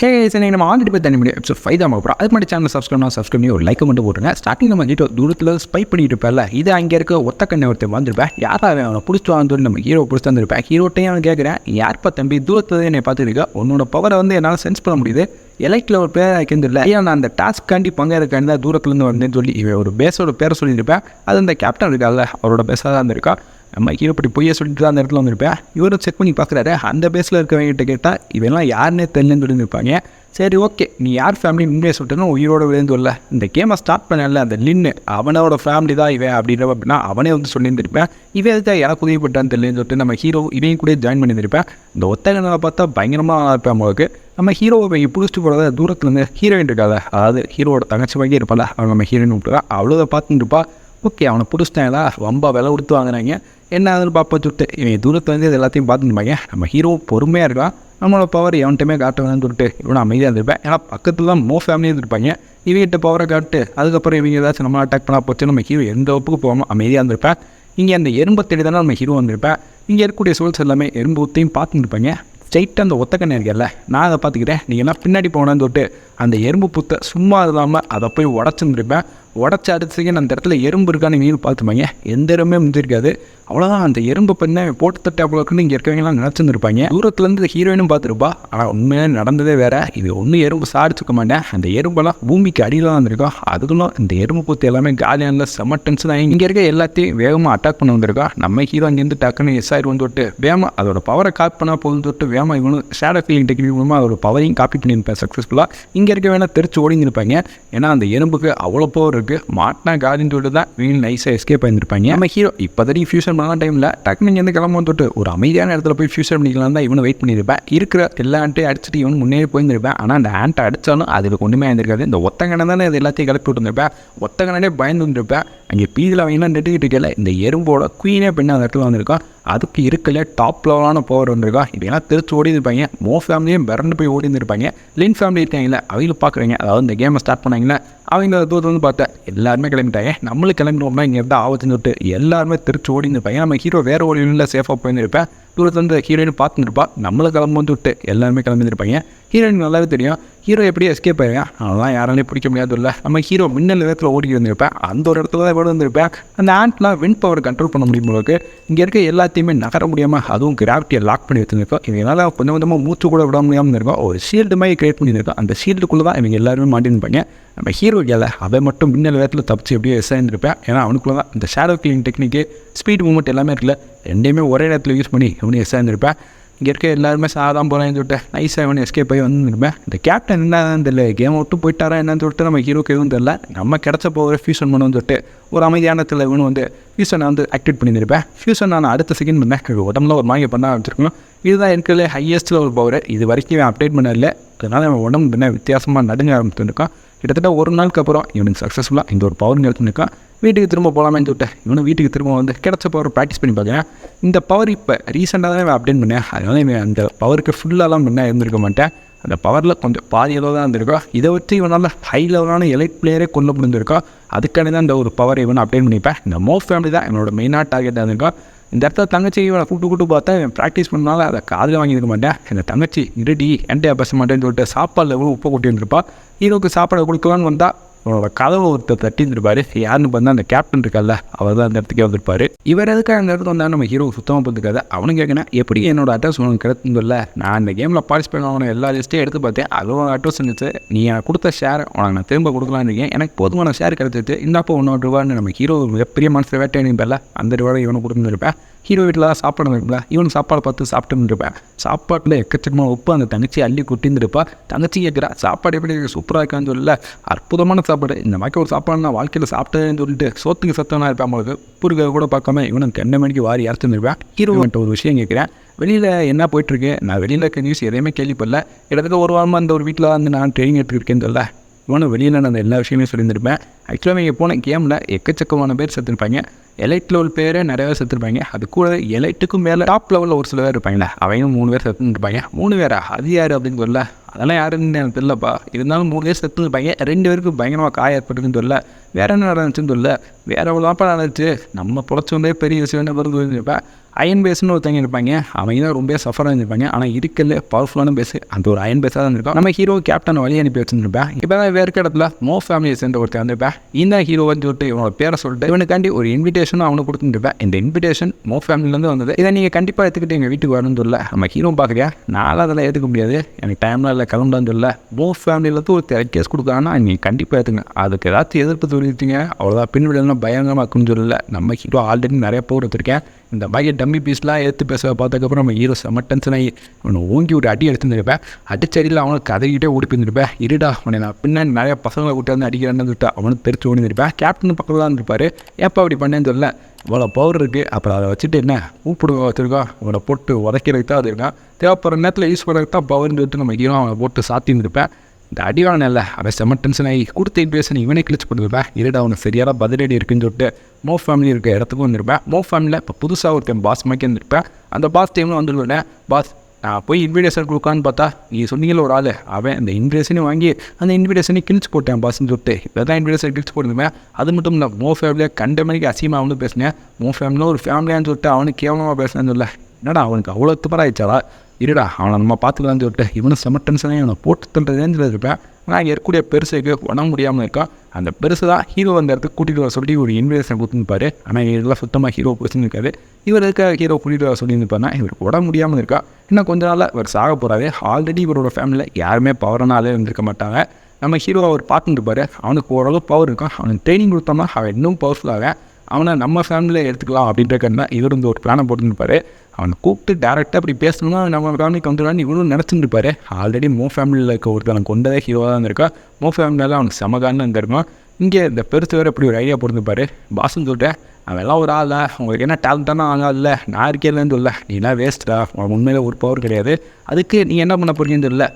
ஹே சரி நம்ம ஆல்ரெடி போய் தண்ணி முடியும் எபிசோட் 5 தான் பார்க்குறோம். அதுக்கு முன்னாடி சேனல் சப்ஸ்கிரைப் பண்ணி ஒரு லைக் மட்டும் போட்டுருங்க. ஸ்டார்டிங் நம்ம ஹீரோ தூரத்தில் ஸ்பை பண்ணிட்டு இருப்பேன்ல, இது அங்கே இருக்க ஒத்த கண்ணை ஒருத்தர் வந்திருப்பேன். யாராவது அவனை பிடிச்சிட்டு வந்து நம்ம ஹீரோ பிடிச்சி வந்திருப்பேன். ஹீரோட்டையும் அவன் கேட்குறேன், யார்ப்பா தம்பி தூரத்தில் என்னை பார்த்துருக்கா, உன்னோட பவரை வந்து என்னால் சென்ஸ் பண்ண முடியுது, எலைட்டில் ஒரு பேர் வைக்கிறது ஐயா, நான் அந்த டாஸ்க்காண்டி பங்கேற்காண்டி தான் தூரத்துலேருந்து வந்தேன்னு சொல்லி இவன் ஒரு பேஸோட பேரை சொல்லியிருப்பேன். அது அந்த கேப்டன் இருக்கால, அவரோட பேஸாக தான் இருந்திருக்கா. நம்ம ஹீரோ பற்றி பொய்யை சொல்லிட்டு தான் அந்த இடத்துல வந்திருப்பேன். இவரும் செக் பண்ணி பார்க்குறாரு, அந்த பேஸில் இருக்கவங்கிட்ட கேட்டால் இவெல்லாம் யாருன்னே தெரியலன்னு சொல்லியிருப்பாங்க. சரி ஓகே, நீ யார் ஃபேமிலி உண்மையை சொல்லிட்டேன்னா உயிரோட விழுந்து வரல, இந்த கேமை ஸ்டார்ட் பண்ணல அந்த லின்னு அவனோட ஃபேமிலி தான் இவன் அப்படின்ற அப்படின்னா அவனே வந்து சொல்லியிருந்திருப்பேன். இவன் எதுக்கு எனக்கு உதவிப்பட்டான்னு தெரியலன்னு சொல்லிட்டு நம்ம ஹீரோ இவன் கூட ஜாயின் பண்ணியிருப்பேன். இந்த ஒத்த கண்ணை பார்த்தா பயங்கரமாக இருப்பேன் அவங்களுக்கு. நம்ம ஹீரோவை பிடிச்சிட்டு போகிறத தூரத்துலேருந்து ஹீரோயின் இருக்காத, அதாவது ஹீரோட தங்கச்சி வாங்கி இருப்பாள், அவன் நம்ம ஹீரோயின் விட்டுருவா. அவ்வளோதை பார்த்துட்டு இருப்பா. ஓகே, அவனை பிடிச்சிட்டாங்களா, ரொம்ப விலை கொடுத்து வாங்குறாங்க, என்ன ஆகுதுன்னு பார்ப்பா சுட்டு இவன் தூரத்தில் வந்து இது எல்லாத்தையும் பார்த்துருப்பாங்க. நம்ம ஹீரோ பொறுமையாக இருக்கான், நம்மளோட பவர் எவன்ட்டுமே காட்ட வேணும்னு சொல்லிட்டு இவனை அமைதியாக இருந்திருப்பேன். ஏன்னா பக்கத்தில் தான் ஃபேமிலியும் இருந்திருப்பாங்க. இவங்கிட்ட பவரை காட்டு, அதுக்கப்புறம் இவங்க ஏதாச்சும் நம்ம அட்டாக் பண்ணால் போச்சு நம்ம ஹீரோ எந்த ஒப்புக்கு போகாமல் அமைதியாக இருந்திருப்பேன். இங்கே அந்த எறும்பை தேடி தானே நம்ம ஹீரோ வந்திருப்பேன். இங்கே இருக்கக்கூடிய சோல்ஸ் எல்லாமே எறும்பு ஊத்தையும் பார்த்துருப்பாங்க. ஸ்ட்ரைட்டாக அந்த ஒத்தக்கண்ணை இருக்கல, நான் அதை பார்த்துக்கிட்டேன், நீங்கள் எல்லாம் பின்னாடி போனேன்னு சொல்லிட்டு அந்த எறும்பு புத்தை சும்மா இல்லாமல் அதை போய் உடச்சிருந்துருப்பேன். உடச்சி அடுத்ததுக்கு அந்த இடத்துல எறும்பு இருக்கான்னு நீங்களும் பார்த்துப்பாங்க. எந்த எறும்புமே முடிஞ்சிருக்காது. அவ்வளோதான், அந்த எறும்பு பண்ண போட்டு தட்டு அவ்வளோக்குன்னு இங்கே இருக்கவங்கலாம் நினச்சிருந்துருப்பாங்க. தூரத்துலேருந்து ஹீரோயினும் பார்த்துருப்பா. ஆனால் உண்மையாக நடந்ததே வேறு. இது ஒன்றும் எறும்பு சாடிச்சுக்க மாட்டேன், அந்த எறும்பெல்லாம் பூமிக்கு அடியில் தான் வந்திருக்கோம். அதுக்குள்ளும் இந்த எறும்பு பூத்து எல்லாமே காலியான செமட்டன்ஸ் தான் இங்கே இருக்க எல்லாத்தையும் வேகமாக அட்டாக் பண்ண வந்திருக்கோம். நம்ம ஹீரோ அங்கேருந்து டக்குன்னு எஸ்ஆர் வந்து விட்டு வேகமாக அதோட பவரை காப்பி பண்ணால் போதும் தொட்டு வேகமாக இவனும் ஷேடோ ஃபீலிங் டெக்னிக் மூலமாக அதோட பவரையும் காப்பி பண்ணியிருப்பேன் சக்ஸஸ்ஃபுல்லாக. இங்கே இருக்க வேணால் தெரிச்சு ஓடிந்திருப்பாங்க. ஏன்னா அந்த எறும்புக்கு அவ்வளோ பவர் இருக்குது. மாட்டினா காதின்னு சொல்லிட்டு தான் வீண் நைஸாக எஸ்கேப் ஆகிருப்பாங்க. நம்ம ஹீரோ இப்போதைக்கு ஃபியூஷன் பண்ண டைமில் டக்குனு இங்கேருந்து கிளம்ப தொட்டு ஒரு அமைதியான இடத்துல போய் ஃபியூஷன் பண்ணிக்கலாம் தான் இவனை வெயிட் பண்ணியிருப்பேன். இருக்கிற எல்லா ஆண்ட்டையும் அடிச்சுட்டு இவன் முன்னே போயிருந்திருப்பேன். ஆனால் அந்த ஆண்ட்டை அடித்தாலும் அதுக்கு ஒன்றுமே ஆயிருக்காது. இந்த ஒத்தங்கனை தானே இது எல்லாத்தையும் கிளப்பி விட்டுருந்திருப்பேன். ஒத்தங்கனே பயந்து வந்துருப்பேன். அங்கே பீதில் அவங்களாம் நெட்டுக்கிட்டு இருக்கல, இந்த எறும்போட குயினே பெண்ணு அந்த இடத்துல வந்திருக்கான். அதுக்கு இருக்கல டாப் லெவலான பவர் வந்திருக்கா. இதெல்லாம் திருச்சி ஓடி இருப்பாங்க. ஃபேமிலியும் பிறண்டு போய் ஓடி இருந்திருப்பாங்க. லின் ஃபேமிலி இருக்காங்களே அவங்களும் பார்க்குறீங்க, அதாவது இந்த கேமை ஸ்டார்ட் பண்ணாங்களே அவங்க தூரத்தில் வந்து பார்த்தா எல்லாருமே கிளம்பிட்டாங்க. நம்மளும் கிளம்பிடுவோம்னா இங்கே இருந்தால் ஆபத்துன்னு சொல்லிட்டு எல்லாருமே திருச்சி ஓடி இருந்திருப்பாங்க. நம்ம ஹீரோ வேறு ஒரு இல்லை சேஃபாக போயிருந்திருப்பேன். தூரத்தில் வந்து ஹீரோயின் பார்த்துருப்பா. நம்மளை கிளம்பு வந்து விட்டு எல்லாருமே கிளம்பியிருப்பாங்க. ஹீரோயின் நல்லாவே தெரியும் ஹீரோ எப்படி எஸ்கேப் ஆயிருக்கேன், அதெல்லாம் யாராலையும் பிடிக்க முடியாது. இல்லை நம்ம ஹீரோ மின்னல் வேகத்தில் ஓடி இருந்திருப்பேன். அந்த ஒரு இடத்துல தான் எவ்வளோ இருந்திருப்பேன். அந்த ஆண்ட்லாம் விண்ட் பவர் கண்ட்ரோல் பண்ண முடியும் போது இங்கே இருக்க எல்லாத்தையுமே நகர முடியாமல் அதுவும் கிராவிட்டியை லாக் பண்ணி வச்சுருக்கோம். இதனால் கொஞ்சம் கொஞ்சமாக மூச்சு கூட விட முடியாமல் இருக்கும். ஒரு ஷீல்டு மாதிரி கிரியேட் பண்ணியிருக்கோம். அந்த ஷீல்டுக்குள்ளே தான் இவங்க எல்லாருமே மாட்டிருப்பாங்க. நம்ம ஹீரோ இல்லை அவன் மட்டும் மின்னல் வேகத்தில் தப்பிச்சு எப்படியோ எஸ்ஆயிருந்திருப்பேன். ஏன்னா அவனுக்குள்ள தான் இந்த ஷேடோ கிளிங் டெக்னிக்கு ஸ்பீட் மூவ்மெண்ட் எல்லாமே இருக்குல்ல, ரெண்டையுமே ஒரே இடத்துல யூஸ் பண்ணி இவனு எஸ்ஆயிருந்திருப்பேன். இங்கே இருக்க எல்லாருமே சாதாரண போகிறான்னு சொல்லிட்டு நைஸாக இவனு எஸ்கேப் ஆகி வந்துருப்பேன். இந்த கேப்டன் என்னன்னு தெரியல, கேம் விட்டு போயிட்டாரா என்னன்னு சொல்லிட்டு நம்ம ஹீரோக்கு எதுவும் தெரியல. நம்ம கிடச்ச போகிற ஃபியூஷன் பண்ணணும்னு சொல்லிட்டு ஒரு அமைதியான இடத்துல இவனு வந்து ஃபியூஷனை வந்து ஆக்டிவேட் பண்ணியிருப்பேன். ஃபியூஷன் நான் அடுத்த செகண்ட் பண்ணேன், உடம்புல ஒரு மாங்கி பண்ண ஆரம்பிச்சிருக்கணும். இதுதான் இருக்கிறதுல ஹையஸ்ட்டில் ஒரு பவர். இது வரைக்கும் அப்டேட் பண்ணல, அதனால் அவன் உடம்பு என்ன வித்தியாசமாக நடுங்க ஆரம்பிச்சுருக்கான். கிட்டத்தட்ட ஒரு நாளுக்கு அப்புறம் இவனுக்கு சக்ஸஸ்ஃபுல்லாக இந்த ஒரு பவர் எடுத்துருக்கான். வீட்டுக்கு திரும்ப போகலாமேன்னு சொல்லிட்டு இவனை வீட்டுக்கு திரும்ப வந்து கிடச்ச பவர் ப்ராக்டிஸ் பண்ணி பார்க்குறேன். இந்த பவர் இப்போ ரீசெண்டாக தான் அப்டேட் பண்ணேன். அதனால இவன் அந்த பவருக்கு ஃபுல்லாலாம் முன்னே இருந்திருக்க மாட்டேன். அந்த பவரில் கொஞ்சம் பாதி அளவு தான் இருந்திருக்கோம். இதை வச்சு இவனால் ஹை லெவலான எலைட் பிளேயரே கொல்ல முடிஞ்சிருக்கோம். அதுக்கான தான் இந்த ஒரு பவர் இவனை அப்டேட் பண்ணிப்பேன். இந்த ஃபேமிலி தான் என்னோட மெயினாக டார்கெட்டாக இருந்திருக்கோம். இந்த இடத்துல தங்கச்சி இவனை கூட்டு பார்த்தா இவன் ப்ராக்டிஸ் பண்ணாலும் அதை காதில் வாங்கியிருக்க மாட்டேன். இந்த தங்கச்சி இருடி என்கிட்ட பேச மாட்டேன்னு சொல்லிட்டு சாப்பாடில் எவ்வளோ உப்பு கொட்டி வந்துருப்பா. ஹீரோக்கு சாப்பாடை கொடுக்கலான்னு வந்தால் அவனோட கதவை ஒருத்தர் தட்டி இருந்திருப்பாரு. யாருன்னு பார்த்தா அந்த கேப்டன் இருக்கால, அவர் தான் அந்த இடத்துக்கே வந்திருப்பாரு. இவர் எதுக்காக அந்த இடத்துல வந்தால் நம்ம ஹீரோ சுத்தமாக பார்த்துக்காது. அவனு கேட்கணும், எப்படி என்னோட அட்ரஸ் உனக்கு கிடைக்கும்ல, நான் இந்த கேமில் பார்ட்டிசிபேட் ஆகணும் எல்லா லிஸ்ட்டையும் எடுத்து பார்த்தேன், அதுவும் அட்ரஸ் இருந்துச்சு, நீ எனக்கு கொடுத்த ஷேர் உனக்கு நான் திரும்ப கொடுக்கலான்னு இருக்கேன், எனக்கு போதுமான ஷேர் கிடைச்சிட்டு இந்தாப்போ 1 ரூபான்னு நம்ம ஹீரோ மிகப்பெரிய மனசில் வேட்டையாடிப்பேர்ல அந்த ரூபாய் இவனை கொடுத்துருப்பேன். ஹீரோ வீட்டில் தான் சாப்பாடு இருக்குல்ல, இவனுக்கு சாப்பாடு பார்த்து சாப்பிட்டுருப்பேன். சாப்பாட்டில் எக்கச்சக்கமாக உப்பு அந்த தங்கச்சி அள்ளி கொட்டிருந்துருப்பா. தங்கச்சி கேட்குறா, சாப்பாடு எப்படி சூப்பராக இருக்கான்னு சொல்லல, அற்புதமான சாப்பாடு, இந்த மாதிரி ஒரு சாப்பாடு நான் வாழ்க்கையில் சாப்பிட்டேன்னு சொல்லிட்டு சோத்துக்கு சத்தவனா இருப்பேன். அவங்களுக்கு புருக கூட பார்க்காம இவனுக்கு 2 மணிக்கு வாரி அரைச்சிருந்துருப்பேன். ஹீரோன்ட்ட ஒரு விஷயம் கேட்குறேன், வெளியில் என்ன போயிட்டுருக்கு, நான் வெளியில் இருக்க நியூஸ் எதையுமே கேள்விப்படல, கிட்டத்தட்ட ஒரு வாரமாக அந்த ஒரு வீட்டில் வந்து நான் ட்ரெயினிங் எடுத்துருக்கேன்னு சொல்ல இவனும் வெளியில் நான் அந்த எல்லா விஷயமே சொல்லியிருந்திருப்பேன். ஆக்சுவலாக இங்கே போன கேமில் எக்கச்சக்கமான பேர் செத்துருப்பாங்க. எலைட் லெவல் பேரே நிறைய பேர் செத்துருப்பாங்க. அது கூட எலைட்டுக்கும் மேலே டாப் லெவலில் ஒரு சில பேர் இருப்பாங்களே அவங்க 3 பேர் செத்துருப்பாங்க. 3 பேரா, அது யார் அப்படின்னு சொல்லல, அதெல்லாம் யாருன்னு எனக்கு தெரியலப்பா. இருந்தாலும் 3 பேர் செத்துருப்பாங்க. 2 பேருக்கு பயங்கரமாக காய ஏற்பட்டுன்னு சொல்லல, வேறு என்ன நடந்துச்சுன்னு சொல்லல, வேறு எவ்வளோப்பா நடந்துச்சு, நம்ம பொழைச்சோண்டே பெரிய விஷயம் என்ன வருதுப்பா. அயன் பேஸ்னு ஒருத்தங்க இருப்பாங்க, அவங்க தான் ரொம்ப சஃபராக இருந்திருப்பாங்க. ஆனால் இருக்கல பவர்ஃபுல்லான பேஸ் அந்த ஒரு அயன் பேஸாக தான் இருக்கும். நம்ம ஹீரோ கேப்டன் வழி அனுப்பி வச்சுருப்பேன். இப்போ தான் வேறு இடத்துல மோ ஃபேமிலியை சேர்ந்த ஒருத்தர் வந்திருப்பேன். இந்த ஹீரோன்னு சொல்லிட்டு இவனோட பேரை சொல்லிட்டு இவனுக்காண்டி ஒரு இன்விடேஷனும் அவனுக்கு கொடுத்துருப்பேன். இந்த இன்விடேஷன் மோ ஃபேமிலியிலேருந்து வந்தது. இதை நீங்கள் கண்டிப்பாக எடுத்துக்கிட்டு எங்கள் வீட்டுக்கு வரணும்னு சொல்ல நம்ம ஹீரோ பார்க்குறியா, நானும் அதெல்லாம் ஏற்றுக்க முடியாது, எனக்கு டைம்லாம் இல்லை கிளம்புடான்னு சொல்ல மோ ஃபேமிலியிலேருந்து ஒரு கேஸ் கொடுக்குறாங்கன்னா நீங்கள் கண்டிப்பாக ஏற்றுங்க. அதுக்கு ஏதாச்சும் எதிர்ப்பு சொல்லிட்டீங்க அவ்வளோதான், பின்விடலாம் பயங்கரமாக இருக்குன்னு சொல்லல. நம்ம ஹீரோ ஆல்ரெடி நிறைய போர் எடுத்திருக்கேன். இந்த மாதிரி டம்மி பீஸ்லாம் எடுத்து பேச பார்த்ததுக்கப்புறம் நம்ம ஹீரோ செம்ம டென்ஷன் ஆகி அவனை ஓங்கி ஒரு அடி எடுத்துருப்பேன். அடிச்சடியில் அவனுக்கு கதைக்கிட்டே ஓடி போயிருந்திருப்பேன். இருடா அவனை நான் பின்னாடி நிறைய பசங்களை கூட்டு வந்து அடிக்கிறேன்னு சொல்லிட்டு அவனுக்கு தெரிச்சு ஓடிருப்பேன். கேப்டன் பக்கத்தில் தான் இருப்பார். ஏப்பா அப்படி பண்ணேன்னு சொல்ல, இவ்வளோ பவர் இருக்குது, அப்புறம் அதை வச்சுட்டு என்ன கூப்பிடுவோம் வச்சுருக்கோம், அவனை போட்டு உதைக்கிறதுக்கு தான் அது இருக்கான், தேவைப்படுற நேரத்தில் யூஸ் பண்ணுறதுக்கு தான் பவர்னு சொல்லிட்டு நம்ம ஹீரோ அவனை போட்டு சாத்தியிருந்திருப்பேன். இந்த அடிவான இல்லை அவன் செம்ம டென்ஷன் ஆகி கொடுத்த இன்வேஷன் இவனே கிழிச்சு போட்டுருப்பேன். இருடா அவனுக்கு சரியான பதிலடி இருக்குன்னு சொல்லிட்டு மோ ஃபேமிலி இருக்க இடத்துக்கும் வந்திருப்பேன். மோ ஃபேமிலியில் இப்போ புதுசாக ஒருத்தன் பாஸ் மாதிரி இருந்திருப்பேன். அந்த பாஸ் டைமில் வந்துருவேன். பாஸ் நான் போய் இன்விடேஷன் கொடுக்கான்னு பார்த்தா நீ சொன்னீங்கள ஒரு ஆள், அவன் இந்த இன்விடேஷனையும் வாங்கி அந்த இன்விடேஷனையும் கிழிச்சு போட்டேன் பாஸ்ன்னு சொல்லிட்டு இப்போ தான் இன்விடேஷன் கிழிச்சு போட்டுருந்தேன். அது மட்டும் இல்லை மோ ஃபேமிலியை கண்ட மணிக்கு அசியமாக அவனு பேசினேன். மோ ஃபேமிலியில் ஒரு ஃபேமிலியான்னு சொல்லிட்டு அவனுக்கு கேவலமாக பேசினேன்னு சொல்ல, என்னடா அவனுக்கு அவ்வளோ துப்பராயிடுச்சாடா, இருடா அவனை நம்ம பார்த்துக்கலான்னு சொல்லிட்டு இவனு செம்ம டென்ஷனே அவனை போட்டு தள்ளுற ரேஞ்சில் இருப்பேன். ஆனால் இங்கே இருக்கக்கூடிய பெருசுக்கு உடம்பு முடியாமல் இருக்கான். அந்த பெருசு தான் ஹீரோ அந்த இடத்துக்கு கூட்டிகிட்டு வர சொல்லி ஒரு இன்விடேஷன் கொடுத்துருப்பாரு. ஆனால் இதெல்லாம் சுத்தமாக ஹீரோ பிடிச்சிருக்காரு. இவர் இருக்க ஹீரோ கூட்டிகிட்டு வர சொல்லியிருப்பாருனா இவருக்கு உடம்பு முடியாமல் இருக்கா. இன்னும் கொஞ்ச நாளில் இவர் சாக போகிறாரு. ஆல்ரெடி இவரோட ஃபேமிலியில் யாருமே பவர்னாலே இருந்திருக்க மாட்டாங்க. நம்ம ஹீரோ அவர் பார்த்துட்டுருப்பாரு. அவனுக்கு ஓரளவு பவர் இருக்கும். அவனுக்கு ட்ரைனிங் கொடுத்தோம்னா அவன் இன்னும் பவர்ஃபுல்லாக அவனை நம்ம ஃபேமிலியில் எடுத்துக்கலாம் அப்படின்றக்கா இவர் வந்து ஒரு பிளானை போட்டுருப்பாரு. அவனை கூப்பிட்டு டேரெக்டாக அப்படி பேசணும்னா நம்ம ஃபேமிலிக்கு வந்துடுவான்னு இவரும் நினச்சிருப்பாரு. ஆல்ரெடி மோ ஃபேமிலியில் இருக்க ஒருத்தனை கொண்டதே ஹீரோவாக தான் இருக்கா. மோ ஃபேமிலியில் அவனுக்கு சமகான்னு இருந்திருக்கும். இங்கே இந்த பெருசு வேறு இப்படி ஒரு ஐடியா போட்டுருப்பாரு. பாஸ்ன்னு சொல்லிட்டேன், அவன் எல்லாம் ஒரு ஆள், உங்களுக்கு என்ன டேலண்டான ஆளாக இல்லை, நான் இருக்கேன்னு சொல்ல, நீலாம் வேஸ்ட்டா, உனக்கு உண்மையில் ஒரு பவர் கிடையாது, அதுக்கு நீ என்ன பண்ண போறீங்கன்னு தெரியல,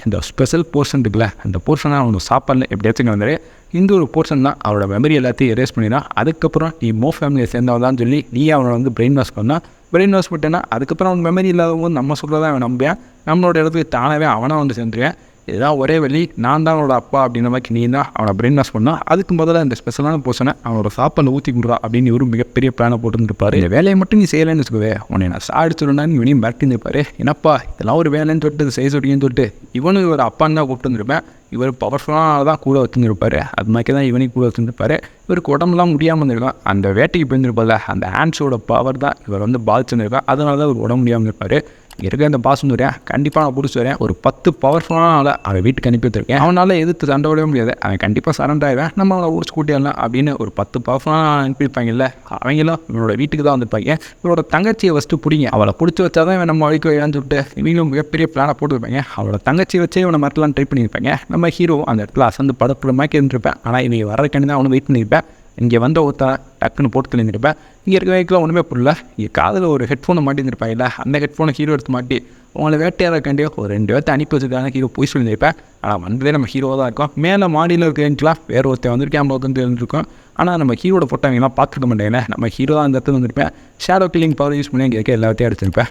இந்த ஸ்பெஷல் போர்ஷன் இருக்குல்ல, அந்த போர்ஷனை அவனுக்கு சாப்பாடில் எப்படியாச்சும் வந்துடு, இந்த ஒரு போர்ஷன் தான் அவரோட மெமரி எல்லாத்தையும் எரேஸ் பண்ணிடான். அதுக்கப்புறம் நீ மோ ஃபேமிலியை சேர்ந்தவதான் சொல்லி நீ அவனை வந்து பிரெயின் வாஷ் பண்ணால், பிரெயின் வாஷ் பண்ணிட்டேன்னா அதுக்கப்புறம் அவன் மெமரி இல்லாதவங்க நம்ம சொல்கிறதான் அவன் நம்புவேன். நம்மளோட இடத்துக்கு தானாகவே அவனை வந்து சேர்ந்துருவேன். இதுதான் ஒரே வழி, நான் தான் அவனோட அப்பா அப்படின்ற மாதிரி நீ தான் அவனை பிரெயின் வாஷ் பண்ணால், அதுக்கு முதல்ல இந்த ஸ்பெஷலான போர்ஷனை அவனோட சாப்பாடில் ஊற்றி கொடுறா அப்படின்னு ஒரு மிகப்பெரிய பிளானை போட்டுருந்துருப்பாரு. இந்த வேலையை மட்டும் நீ செய்யலைன்னு வச்சுக்கவே, உன்னை நான் சாடிச்சுருந்தான்னு இவனையும் மிரட்டி இருப்பாரு. என்னப்பா இதெல்லாம் ஒரு வேலைன்னு சொல்லிட்டு செய்ய சொல்லிங்கன்னு சொல்லிட்டு இவனும் இவர் அப்பான்னு தான் கூப்பிட்டு வந்துருப்பேன். இவர் பவர்ஃபுல்லாக தான் கூட வச்சுருப்பாரு. அது மாதிரி தான் இவனையும் கூட வச்சுருப்பாரு. இவருக்கு உடம்புலாம் முடியாமல் இருந்திருக்கான். அந்த வேட்டைக்கு போயிருந்திருப்பார்ல, அந்த ஹேண்ட்ஸோட பவர் தான் இவர் வந்து பாதிச்சுருக்கா. அதனால தான் இவர் உடம்பு முடியாமல் இருப்பார். இருக்க அந்த பாஸ் வரேன், கண்டிப்பாக நான் பிடிச்சி வரேன். ஒரு 10 பவர்ஃபுல்லான ஆளை அவன் வீட்டுக்கு அனுப்பி வச்சிருக்கேன். அவனால் எதிர்த்து சண்டை விடவே முடியாது, அவன் கண்டிப்பாக சரண்டர் ஆகிடுவேன், நம்ம அவனை ஊடிச்சு கூட்டிடலாம் அப்படின்னு ஒரு 10 பவர்ஃபுல்லான அனுப்பியிருப்பாங்கல்ல, அவங்களும் இவனோட வீட்டுக்கு தான் வந்திருப்பாங்க. இவனோட தங்கச்சியை ஃபஸ்ட்டு பிடிங்க, அவளை பிடிச்சி வச்சா தான் நம்ம வழிக்கு வையான்னு சொல்லிட்டு இவங்களும் மிகப்பெரிய பிளானை போட்டுருப்பாங்க. அவளோட தங்கச்சியை வச்சே இவனை மரத்தெல்லாம் ட்ரை பண்ணியிருப்பாங்க. நம்ம ஹீரோ அந்த இடத்துல அசந்து படப்புற மாதிரி இருந்திருப்பேன். ஆனால் இவங்க வர்றதுக்காண்டி தான் அவனு வெயிட் பண்ணியிருப்பேன். இங்கே வந்த ஒருத்தன் டக்குன்னு போட்டு தெரிஞ்சிருப்பேன். இங்கே இருக்க வைக்கலாம் ஒன்றுமே புரியல. இங்கே காதில் ஒரு ஹெட்ஃபோனை மாட்டியிருந்திருப்பாங்கல்ல, அந்த ஹெட்ஃபோனை ஹீரோ எடுத்து மாட்டி உங்களை வேட்டையாடக்காண்டியோ ஒரு 2 பேர்த்தை அனுப்பி வச்சுருக்காங்க. ஹீரோ போய் சொல்லியிருப்பேன். ஆனால் வந்ததே நம்ம ஹீரோவாக தான் இருக்கும். மேலே மாடியில் இருக்கேன்லாம் வேறு ஒருத்தர் வந்து கேமரா வந்து இருந்திருக்கோம். ஆனால் நம்ம ஹீரோட போட்டவங்கலாம் பார்த்துருக்க மாட்டேங்க. நம்ம ஹீரோ தான் அந்த இடத்துல வந்துருப்பேன். ஷேடோ கில்லிங் பவர் யூஸ் பண்ணி இங்கே இருக்க எல்லாத்தையும் அடிச்சிருப்பேன்.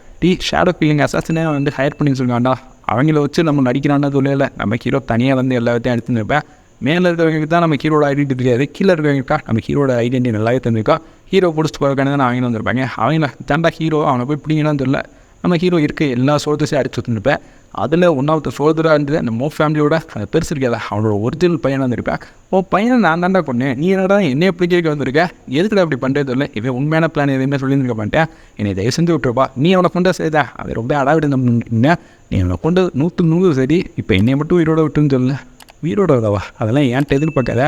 ஷேடோ கில்லிங் அசாசினே வந்து ஹையர் பண்ணி சொல்லுவாண்டா, அவங்கள வச்சு நம்ம நடிக்கிறான்னு சொல்லல. நம்ம ஹீரோ தனியாக வந்து எல்லாத்தையும் அடிச்சுருப்பேன். மேலே இருக்கிறவங்களுக்கு தான் நம்ம ஹீரோட ஐடென்டி தெரியாது, கீழே இருக்கிறவங்களுக்கா நம்ம ஹீரோட ஐடென்டி நல்லாவே தெரிஞ்சிருக்கா. ஹீரோ பிடிச்சிட்டு போகிறக்கான தான் அவங்க வந்திருப்பாங்க. அவங்க தாண்டா ஹீரோ, அவனை போய் பிடிங்கன்னு தெரியல. நம்ம ஹீரோ இருக்க எல்லா சோல்டர்ஸையும் அடிச்சு வச்சுருப்பேன். அதில் ஒன்றாவது சோல்டராக இருந்தது அந்த மோ ஃபேமிலியோட அந்த பெருசு இருக்காது, அவனோட ஒரிஜினல் பையனாக இருந்திருப்பேன். பையனை நான் தாண்டா கொண்டேன், நீ என்னடா என்னைய பிடிக்க வந்திருக்க, எதுக்குடா அப்படி பண்ணுறது இல்லை, இவன் உண்மையான பிளான் எதுவுமே சொல்லியிருக்க மாட்டேன், என்னை தயவு செஞ்சு விட்டுருப்பா, நீ அவனை கொண்டா சரிதா, அதை ரொம்ப அடாவிட்டு நம்ம நீ அவனை கொண்டு 100 சரி, இப்போ என்னை மட்டும் உயிரோட விட்டுன்னு சொல்லல. உயிரோட விடவா, அதெல்லாம் என்கிட்ட எதிர்பார்க்காத,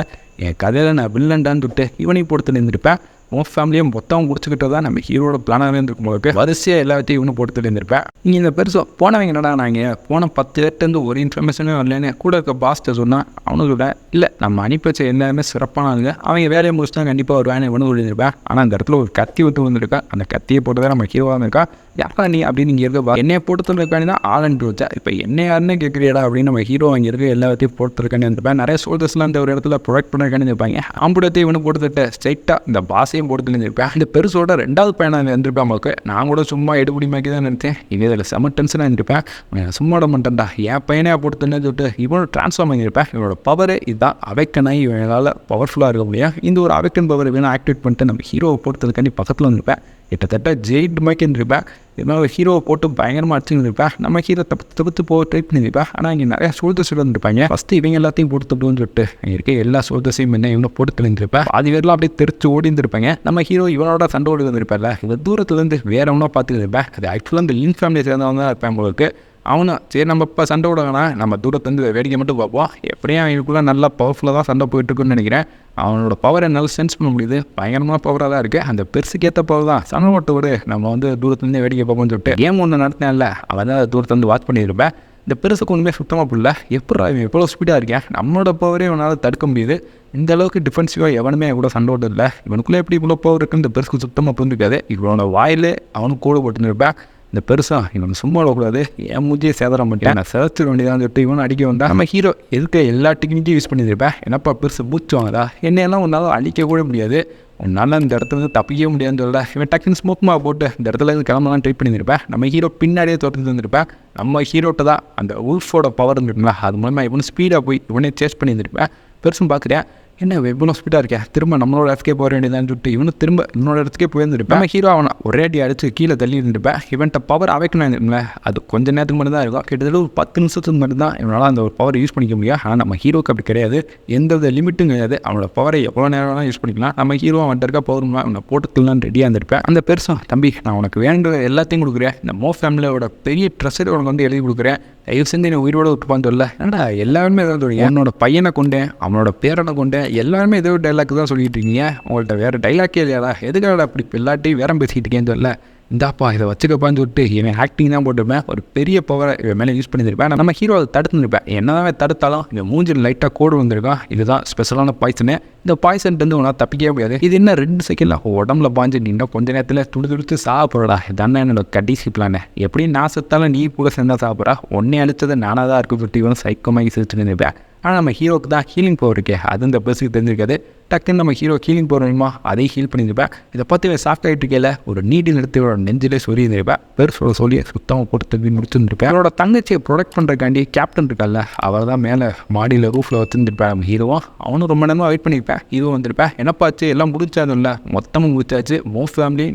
என் கதையில் நான் வில்லண்டான்னு விட்டு இவனையும் போட்டு இருந்திருப்பேன். உன் ஃபேமிலியும் மொத்தம் முடிச்சுக்கிட்டதா நம்ம ஹீரோட பிளானாகவே இருந்திருக்கும் போது வரிசையாக எல்லாத்தையும் இவனு போட்டு இருந்திருப்பேன். இங்கே இந்த பெருசாக போனவங்க என்னடா, நாங்கள் போன 10 பேர்ட்டேருந்து ஒரு இன்ஃபர்மேஷனே வரலன்னு கூட இருக்க பாஸ்ட்டை சொன்னால், அவனு சொல்ல இல்லை நம்ம அனுப்பி வச்ச எல்லாருமே சிறப்பானவங்க, அவங்க வேலையை முடிச்சுட்டா கண்டிப்பாக ஒரு வேலை இவனு சொல்லியிருப்பேன். ஆனால் அந்த இடத்துல ஒரு கத்தி விட்டு வந்துருக்கா, அந்த கத்தியை போட்டு தான் நம்ம ஹீரோவாக இருந்திருக்கா. யாரா நீ அப்படின்னு இங்கே இருக்க என்னையை போட்டுருக்கானே தான் ஆள் அனுப்பி வச்சா, இப்போ என்ன யாருன்னு கேட்குறியாடா அப்படின்னு நம்ம ஹீரோ அங்கே இருக்க எல்லாத்தையும் போட்டுருக்கானே இருந்திருப்பேன். நிறைய சோல்டர்ஸ்லாம் இந்த ஒரு இடத்துல ப்ரொடக்ட் பண்ணிருக்கானு இருப்பாங்க. ஆம்புடத்தையும் இவனு போட்டுட்டு ஸ்ட்ரைட்டாக இந்த பாஸையும் போட்டு இருந்திருப்பேன். இந்த பெருசோட 2வது பையனாக இருந்திருப்பேன். நமக்கு நான் கூட சும்மா எடுபடி மாக்கி தான் நினைத்தேன். இது இதில் செம டென்ஷனாக இருந்திருப்பேன். சும்மா விட மாட்டேன்டா, என் பையனே போட்டுன்னு சொல்லிட்டு இவனோட ட்ரான்ஸ்ஃபார்ம் பண்ணியிருப்பேன். இவனோட பவர் இதுதான், அவைக்கனாகி இவனால் பவர்ஃபுல்லாக இருக்க முடியும். இந்த ஒரு அவைக்கன் பவர் வேணும் ஆக்டிவேட் பண்ணிட்டு நம்ம ஹீரோவை போட்டுறதுக்காண்டி பக்கத்தில் வந்திருப்பேன். கிட்டத்தட்ட ஜெயிட் மாதிரி இருந்திருப்பேன். இதனால் ஹீரோவை போட்டு பயங்கரமாக அடிச்சுருந்துருப்பேன். நம்ம ஹீரோ தப்பித்து போக ட்ரை பண்ணியிருப்பேன். ஆனால் இங்கே நிறையா சோல்டர்ஸ் இருந்திருப்பாங்க. ஃபஸ்ட்டு இவங்க எல்லாத்தையும் போட்டு தப்புன்னு சொல்லிட்டு அங்கே இருக்க எல்லா சோல்டர்ஸையும் என்ன இவனை போட்டு தெரிஞ்சிருப்பேன். பாதி பேர்லாம் அப்படியே தெரிச்சு ஓடி இருந்திருப்பாங்க. நம்ம ஹீரோ இவனோட சண்டை ஓடி வந்திருப்பார்ல, இந்த தூரத்துலேருந்து வேற ஒன்றா பார்த்துருப்பேன். அது ஆக்சுவலாக அந்த லிங்க் ஃபேமிலியை சேர்ந்தவங்க தான் இருப்பேன் உங்களுக்கு. அவனும் சரி நம்ம இப்போ சண்டை விடவேணா, நம்ம தூரத்துலேருந்து வேடிக்கை மட்டும் பார்ப்போம். எப்படியும் அவங்களுக்குள்ள நல்லா பவர்ஃபுல்லாக தான் சண்டை போயிட்டுருக்குன்னு நினைக்கிறேன். அவனோட பவரை என்னால் சென்ஸ் பண்ண முடியுது. பயங்கரமாக பவராக தான் இருக்குது. அந்த பெருசுக்கேற்ற பவர் தான். சண்டை ஓட்ட விட நம்ம வந்து தூரத்துலேருந்தே வேடிக்கை பார்ப்போம்னு சொல்லிட்டு கேம் ஒன்று நடத்தினேன்ல, அவன் தான் தூரத்துலேருந்து வாட்ச் பண்ணியிருப்பேன். இந்த பெருசுக்கு ஒன்றுமே சுத்தமாக புரியல. எப்படா இவன் எவ்வளோ ஸ்பீடாக இருக்கேன், நம்மளோட பவரே இவனால் தடுக்க முடியுது. இந்த அளவுக்கு டிஃபென்சிவாக எவனுமே கூட சண்டை ஓட்டதில்லை. இவனுக்குள்ளே எப்படி இவ்வளோ பவர் இருக்குன்னு இந்த பெருசுக்கு சுத்தமாக புரிஞ்சுக்காது. இவனோட வாயில் அவனுக்கு கூட போட்டுருப்பேன். இந்த பெருசாக இவன் சும்மா விடக்கூடாது, என் மூஞ்சியை சேதர மாட்டேன், நான் சேதச்சிட வேண்டியதான் சொல்லிட்டு இவனை அடிக்க வந்தால் நம்ம ஹீரோ எதுக்கு எல்லா டெக்னிக்கையும் யூஸ் பண்ணியிருப்பேன். என்னப்பா பெருசு மூச்சு வாங்கதா, என்னையெல்லாம் உன்னால் அழிக்க கூட முடியாது, உன்னால் இந்த இடத்துல இருந்து தப்பிக்கவே முடியாதுன்னு சொல்ல இவன் டக்குன்னு ஸ்மோக்மா போட்டு இந்த இடத்துல இருந்து கிளம்பலாம் ட்ரை பண்ணியிருப்பேன். நம்ம ஹீரோ பின்னாடியே தொடர்ந்து வந்துருப்பேன். நம்ம ஹீரோட்ட தான் அந்த உல்ஃபோட பவர் இருந்துருக்குங்களா, அது மூலமாக இவனு ஸ்பீடாக போய் இவனே சேஸ் பண்ணியிருப்பேன். பெருசும் பார்க்குறேன், என்ன எவ்வளோ ஸ்பீடாக இருக்கேன், திரும்ப நம்மளோட இடத்துக்கே போக வேண்டியதான்னு சொல்லிட்டு இவனு திரும்ப இன்னொரு இடத்துக்கே போயிருந்துருப்பேன். நம்ம ஹீரோ அவனை ஒரே அடி அடிச்சு கீழே தள்ளி இருந்துருப்பேன். இவன்ட்ட பவர் அவைக்கணும் இருந்துருங்களே, அது கொஞ்சம் நேரத்துக்கு மட்டும் தான் இருக்கும். கிட்டத்தட்ட ஒரு 10 நிமிஷத்துக்கு மட்டும் தான் இவனால் அந்த ஒரு பவர் யூஸ் பண்ணிக்க முடியும். ஆனால் நம்ம ஹீரோக்கு அப்படி கிடையாது, எந்த வித லிமிட்டும் கிடையாது. அவனோட பவரை எவ்வளோ நேரம் யூஸ் பண்ணிக்கலாம். நம்ம ஹீரோ அவன்கிட்ட இருக்க பவர் அவனை போட்டுக்கலான்னு ரெடியாக இருந்திருப்பேன். அந்த பெருசும் தம்பி நான் உனக்கு வேண்டுற எல்லாத்தையும் கொடுக்குறேன், இந்த மோ ஃபேமிலியோட பெரிய ட்ரெஸ்ஸரை உனக்கு வந்து எழுதி கொடுக்குறேன், தயவு செஞ்சு என்னை உயிரோட விட்டுப்பான்னு சொல்ல. ஏன்டா எல்லாருமே எதாவது சொல்லுங்க, என்னோட பையனை கொண்டேன், அவனோட பேரனை கொண்டேன், எல்லாருமே ஏதோ டைலாக் தான் சொல்லிட்டு இருக்கீங்க, உங்கள்கிட்ட வேறு டைலாக்கே இல்லையாடா, எதுக்காக அப்படி எல்லாட்டையும் வேற பேசிக்கிட்டு இருக்கேன்னு சொல்ல. இந்தாப்பா இதை வச்சுக்கப்பான்னு சொல்லிட்டு இவன் ஆக்டிங் தான் போட்டுருப்பேன். ஒரு பெரிய பவரை இவன் மேலே யூஸ் பண்ணியிருப்பேன். நம்ம ஹீரோ அதை தடுத்துருப்பேன். என்னதான் தடுத்தாலும் இந்த மூஞ்சில் லைட்டாக கோடு வந்திருக்கான். இதுதான் ஸ்பெஷலான பாய்சனு. இந்த பாய்சன்ட்டு உன்னால் தப்பிக்கவே முடியாது. இது என்ன 2 செகண்டில் உடம்புல பாஞ்சு நின்னா கொஞ்ச நேரத்தில் துடிச்சு சாப்பிட்றடா, இதானே என்னோட கடைசி பிளானு. எப்படியும் நான் செத்தாலும் நீ கூட சேர்ந்தா சாப்பிட்றா, ஒன்னே அழிச்சது நானாக தான் இருக்கும் சொல்லிட்டு இவன் சைக்கமாக சிரிச்சுட்டு இருப்பேன். ஆனால் நம்ம ஹீரோக்கு தான் ஹீலிங் பவர் இருக்கே, அது இந்த பெருசுக்கு தெரிஞ்சிருக்காது. டக்குன்னு நம்ம ஹீரோ ஹீலிங் பவர் வேணுமா அதையும் ஹீல் பண்ணியிருப்பேன். இதை பார்த்து இவன் சாஃப்ட் ஆகிட்டு இருக்கையில் ஒரு நீடில் எடுத்து இவரோட நெஞ்சிலே சொல்லியிருந்திருப்பேன். பெருசோட சொல்லி சுத்தமாக போட்டு தள்ளி முடிச்சுருந்துருப்பேன். அவரோட தங்கச்சியை ப்ரொடெக்ட் பண்ணுறக்காண்டி கேப்டன் இருக்கால, அவர் தான் மேலே மாடியில் ரூஃபில் வச்சுருந்துருப்பேன். நம்ம ஹீரோவும் அவனும் ரொம்ப நேரமாக வெயிட் பண்ணியிருப்பேன். ஹீரோ வந்திருப்பேன். என்னப்பாச்சு எல்லாம் முடிச்சாதும் இல்லை, மொத்தமும் முடிச்சாச்சு, மோ ஃபேமிலி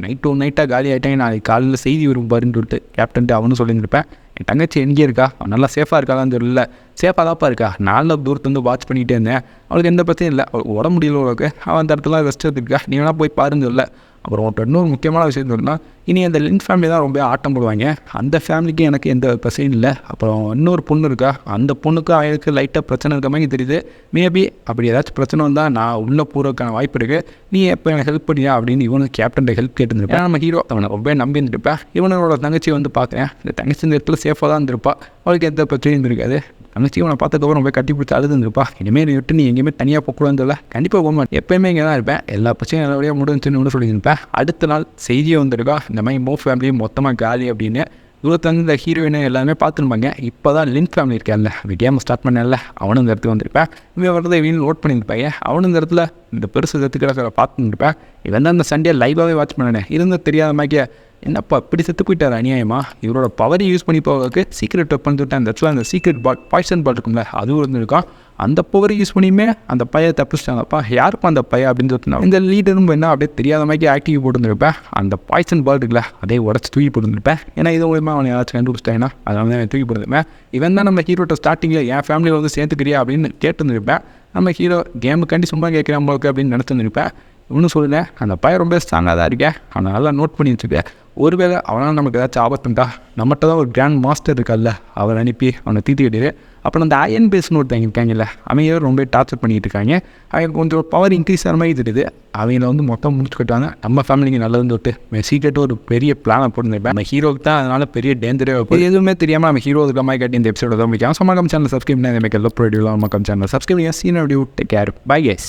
நைட்டாக காலி ஆகிட்டாங்க, நாளைக்கு காலையில் செய்தி வரும் பாருன்னு சொல்லிட்டு கேப்டன்ட்டு அவனும் சொல்லியிருந்திருப்பேன். என் தங்கச்சி எங்கே இருக்கா, அவன் நல்லா சேஃபாக இருக்காதான்னு சொல்லல. சேஃபாக தான்ப்பா இருக்கா, நாளில் தூரத்துலேருந்து வாட்ச் பண்ணிகிட்டே இருந்தேன், அவளுக்கு எந்த பிரச்சனையும் இல்லை, அவளுக்கு உடம்பு முடியல, அவளுக்கு அவன் அந்த இடத்துல ரெஸ்ட் எடுத்துருக்கா, நீ வேணால் போய் பாருன்னு சொல்ல. அப்புறம் இன்னொரு முக்கியமான விஷயம் சொன்னால், இனி அந்த லிங்க் ஃபேமிலி தான் ரொம்ப ஆட்டம் போடுவாங்க. அந்த ஃபேமிலிக்கு எனக்கு எந்த பிரச்சனையும் இல்லை. அப்புறம் இன்னொரு பொண்ணு இருக்கா, அந்த பொண்ணுக்கு அவளுக்கு லைட்டாக பிரச்சனை இருக்க மாதிரி தெரியுது. மேபி அப்படி ஏதாச்சும் பிரச்சனை வந்தால் நான் உள்ளே போகிறதுக்கான வாய்ப்பு இருக்குது, நீ எப்போ எனக்கு ஹெல்ப் பண்ணியா அப்படின்னு இவனுக்கு கேப்டன் ஹெல்ப் கேட்டுருப்பேன். நம்ம ஹீரோ அவனை ரொம்ப நம்பி இருந்திருப்பேன். இவனோட தங்கச்சி வந்து பார்க்குறேன், இந்த தங்கச்சி இந்த இடத்துல சேஃபாக தான் இருந்திருப்பா, அவளுக்கு எந்த பிரச்சனையும் இருக்காது. தங்கச்சி அவனை பார்த்ததுக்கப்புறம் ரொம்ப கட்டி பிடிச்சி அழுதுருப்பா. இனிமேல் விட்டு நீ எங்கேயுமே தனியாக போகக்கூடாதுன்னு சொல்ல. கண்டிப்பாக போக மாட்டேன், எப்போயுமே இங்கே தான் இருப்பேன், எல்லா பிரச்சனையும் நல்லபடியாக முடிஞ்சுன்னு கூட சொல்லியிருப்பேன். அடுத்த நாள் செய்தியை வந்திருக்கா, இந்த மாதிரி மோ ஃபேமிலி மொத்தமாக காலி அப்படின்னு. தூரத்துலேருந்து இந்த ஹீரோயினை எல்லாமே பார்த்துருப்பாங்க. இப்போ தான் லிங்க் ஃபேமிலி இருக்கான்ல, அந்த கேமை ஸ்டார்ட் பண்ணல, அவனும் இந்த இடத்துக்கு வந்திருப்பேன். இவன் வரதை இவன் நோட் பண்ணியிருப்பாங்க. அவனும் இந்த இடத்துல இந்த பெருசு இடத்துக்கு பார்த்துருப்பேன். இவன் தான் இந்த சண்டே லைவாகவே வாட்ச் பண்ணேன். இருந்த தெரியாத மாதிரி என்னப்பா இப்படி செத்து போயிட்டார் அநியாயமா, இவரோட பவரை யூஸ் பண்ணி போகிறதுக்கு சீக்ரெட் வெப்பன் சொல்லிட்டு அந்த இடத்துல அந்த சீக்ரெட் பால் பாய்சன் பால் இருக்கும்ல, அதுவும் இருந்திருக்கான். அந்த பவரை யூஸ் பண்ணியுமே அந்த பையை தப்பிச்சிட்டாங்கப்பா, யாருப்பா அந்த பையன் அப்படின்னு சொல்லிட்டு இந்த லீடரும் என்ன அப்படியே தெரியாத மாதிரி ஆக்டிவ் போட்டுருப்பேன். அந்த பாய்சன் பால் இருக்குல்ல, அதே உடச்சி தூக்கி போட்டுருப்பேன். ஏன்னா இது மூலமா அவனை யாராச்சும் கண்டுபிடிச்சிட்டாங்கன்னா அதனால தான் தூக்கி போட்டுருப்பேன். இவன் தான் நம்ம ஹீரோட்ட ஸ்டார்டிங்கில் என் ஃபேமிலியில் வந்து சேர்த்துக்கிறியா அப்படின்னு கேட்டுருந்துருப்பேன். நம்ம ஹீரோ கேமுக்காண்டி சும்மா கேட்குறேன் உங்களுக்கு அப்படின்னு நினச்சிருந்துருப்பேன். இன்னும் சொல்லுங்கள், அந்த பையன் ரொம்ப ஸ்ட்ராங்காக தான் இருக்கேன், அவனை நல்லா நோட் பண்ணி வச்சுருக்கேன். ஒருவேளை அவனால் நமக்கு ஏதாச்சும் ஆபத்துண்டா, நம்மகிட்ட தான் ஒரு கிராண்ட் மாஸ்டர் இருக்கால்ல, அவர் அனுப்பி அவனை தீர்த்துக்கிட்டு. அப்புறம் அந்த அயன் பேஸ்னு ஒருத்தங்க இருக்காங்கல்ல, அவங்க ரொம்ப டார்ச்சர் பண்ணிகிட்டு இருக்காங்க. அவங்க கொஞ்சம் பவர் இன்க்ரீஸ் ஆகிற மாதிரி தெரியுது. அவங்கள வந்து மொத்தம் முடிச்சு கட்டுவாங்க. நம்ம ஃபேமிலிக்கு நல்லதுன்னு சொல்லிட்டு சீக்கிரட்டு ஒரு பெரிய பிளானை போட்டுருப்பேன். நம்ம ஹீரோக்கு தான் அதனால் பெரிய டேஞ்சரே வைப்போம். எதுவுமே தெரியாமல் நம்ம ஹீரோ இருக்க மாதிரி கட்டி இந்த எபிசோட தான் முடியும். ஸோ மக்கம் சேனல் சப்ஸ்கிரைப் பண்ணி எனக்கு எல்லாம் ப்ரோடியூலாம் மக்கம் சேனல் சப்ஸ்கிரைப் பண்ணி seen video take care. Bye case.